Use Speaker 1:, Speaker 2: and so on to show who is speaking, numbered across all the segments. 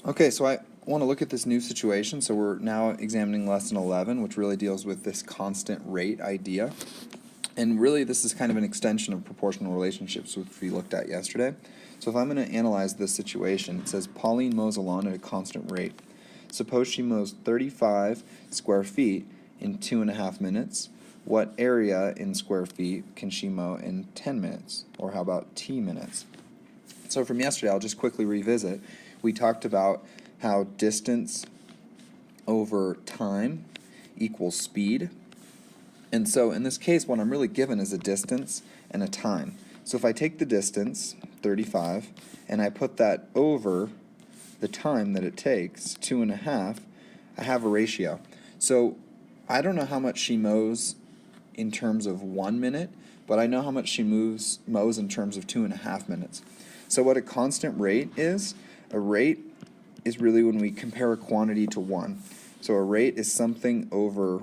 Speaker 1: Okay, so I want to look at this new situation. So we're now examining lesson 11, which really deals with this constant rate idea. And really, this is kind of an extension of proportional relationships, which we looked at yesterday. So if I'm going to analyze this situation, it says Pauline mows a lawn at a constant rate. Suppose she mows 35 square feet in 2.5 minutes. What area in square feet can she mow in 10 minutes? Or how about t minutes? So from yesterday, I'll just quickly revisit. We talked about how distance over time equals speed. And so in this case, what I'm really given is a distance and a time. So if I take the distance, 35, and I put that over the time that it takes, 2.5, I have a ratio. So I don't know how much she mows in terms of 1 minute, but I know how much she mows in terms of 2.5 minutes. So what a constant rate is, a rate is really when we compare a quantity to one. So a rate is something over,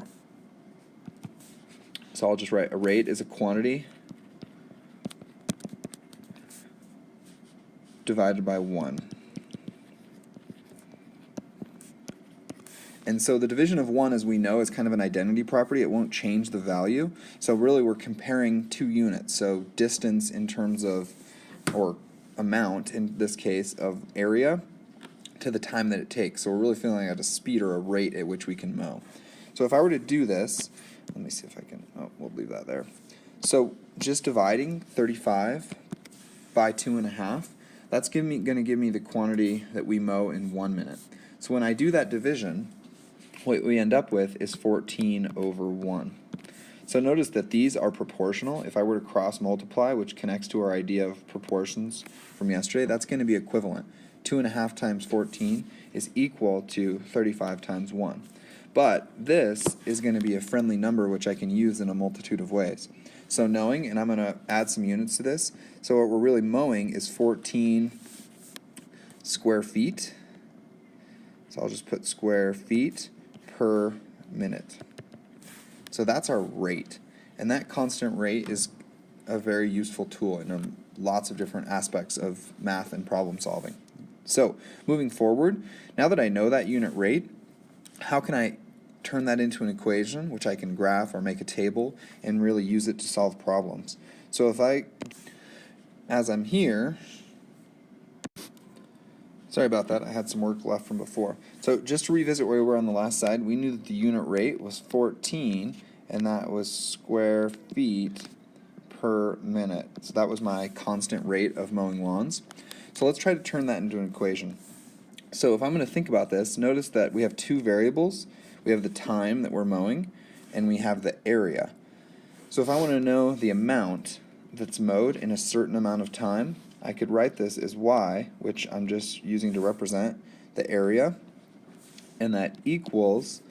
Speaker 1: so I'll just write a rate is a quantity divided by 1. And so the division of 1, as we know, is kind of an identity property. It won't change the value. So really we're comparing two units. So distance in terms of, or amount in this case, of area to the time that it takes. So we're really feeling at a speed or a rate at which we can mow. So if I were to do this, let me see if I can, we'll leave that there. So just dividing 35 by 2.5, that's going to give me the quantity that we mow in 1 minute. So when I do that division, what we end up with is 14 over 1. So notice that these are proportional. If I were to cross multiply, which connects to our idea of proportions from yesterday, that's going to be equivalent. 2.5 times 14 is equal to 35 times 1. But this is going to be a friendly number which I can use in a multitude of ways. So knowing, and I'm going to add some units to this, so what we're really mowing is 14 square feet. So I'll just put square feet per minute. So that's our rate. And that constant rate is a very useful tool in lots of different aspects of math and problem solving. So moving forward, now that I know that unit rate, how can I turn that into an equation which I can graph or make a table and really use it to solve problems? So if I, as I'm here, sorry about that, I had some work left from before. So just to revisit where we were on the last slide, we knew that the unit rate was 14, and that was square feet per minute. So that was my constant rate of mowing lawns. So let's try to turn that into an equation. So if I'm going to think about this, notice that we have two variables. We have the time that we're mowing, and we have the area. So if I want to know the amount that's mowed in a certain amount of time, I could write this as y, which I'm just using to represent the area, and that equals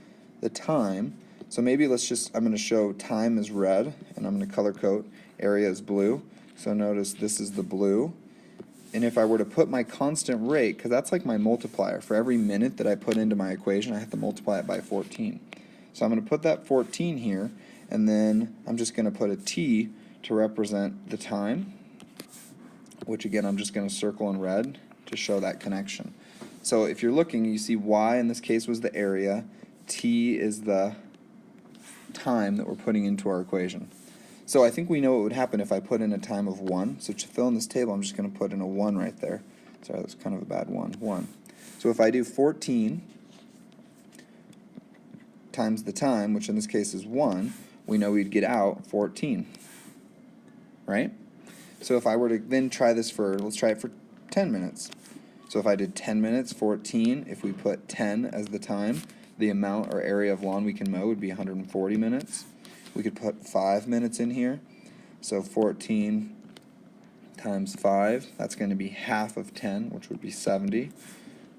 Speaker 1: the time. So maybe I'm going to show time is red, and I'm going to color code area is blue. So notice this is the blue. And if I were to put my constant rate, because that's like my multiplier, for every minute that I put into my equation, I have to multiply it by 14. So I'm going to put that 14 here, and then I'm just going to put a t to represent the time, which again I'm just going to circle in red to show that connection. So if you're looking, you see y in this case was the area, t is the time that we're putting into our equation. So I think we know what would happen if I put in a time of 1. So to fill in this table, I'm just going to put in a 1 right there. Sorry, that's kind of a bad 1. So if I do 14 times the time, which in this case is 1, we know we'd get out 14, right? So if I were to then try this let's try it for 10 minutes. So if I did 10 minutes, 14, if we put 10 as the time, the amount or area of lawn we can mow would be 140 minutes. We could put 5 minutes in here. So 14 times 5, that's going to be half of 10, which would be 70.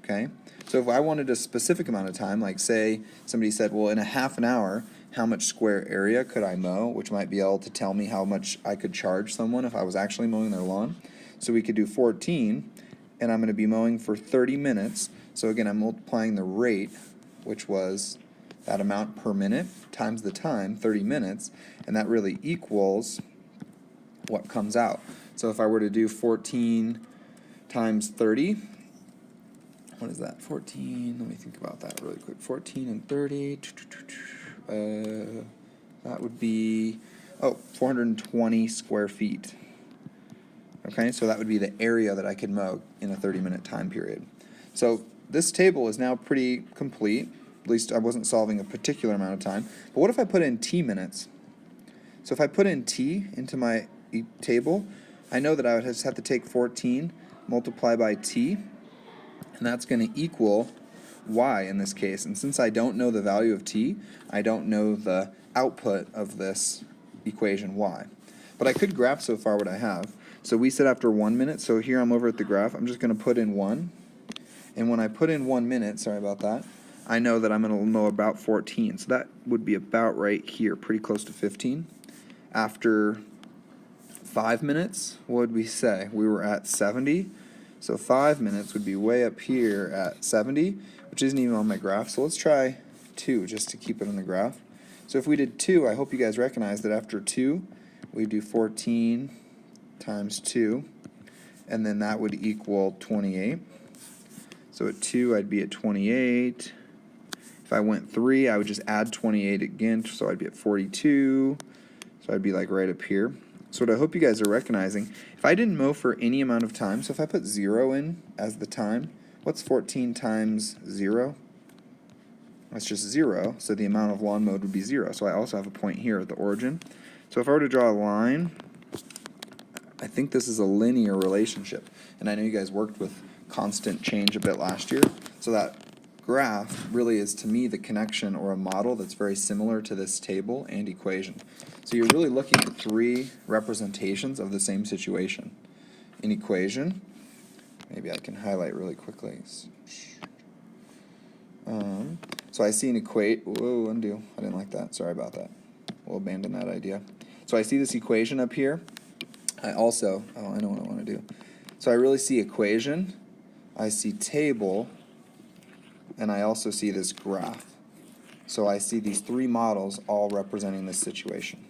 Speaker 1: Okay? So if I wanted a specific amount of time, like say somebody said, well, in a half an hour, how much square area could I mow, which might be able to tell me how much I could charge someone if I was actually mowing their lawn. So we could do 14, and I'm going to be mowing for 30 minutes. So again, I'm multiplying the rate, which was that amount per minute, times the time, 30 minutes, and that really equals what comes out. So if I were to do 14 times 30, what is that, 14, let me think about that really quick, 14 and 30, that would be, 420 square feet. Okay, so that would be the area that I could mow in a 30-minute time period. So this table is now pretty complete. At least I wasn't solving a particular amount of time. But what if I put in t minutes? So if I put in t into my table, I know that I would just have to take 14, multiply by t, and that's going to equal y in this case. And since I don't know the value of t, I don't know the output of this equation y. But I could graph so far what I have. So we said after 1 minute, so here I'm over at the graph, I'm just going to put in 1. And when I put in 1 minute, sorry about that, I know that I'm going to know about 14. So that would be about right here, pretty close to 15. After 5 minutes, what would we say? We were at 70. So 5 minutes would be way up here at 70, which isn't even on my graph. So let's try 2 just to keep it on the graph. So if we did 2, I hope you guys recognize that after 2, we do 14 times 2, and then that would equal 28. So at 2, I'd be at 28. If I went 3, I would just add 28 again, so I'd be at 42. So I'd be like right up here. So what I hope you guys are recognizing, if I didn't mow for any amount of time, so if I put 0 in as the time, what's 14 times 0? That's just 0, so the amount of lawn mowed would be 0. So I also have a point here at the origin. So if I were to draw a line, I think this is a linear relationship. And I know you guys worked with constant change a bit last year. So that graph really is, to me, the connection or a model that's very similar to this table and equation. So you're really looking at 3 representations of the same situation. An equation, maybe I can highlight really quickly. So I see an whoa, undo. I didn't like that. Sorry about that. We'll abandon that idea. So I see this equation up here. I also, I know what I want to do. So I really see equation, I see table, and I also see this graph. So I see these 3 models all representing this situation.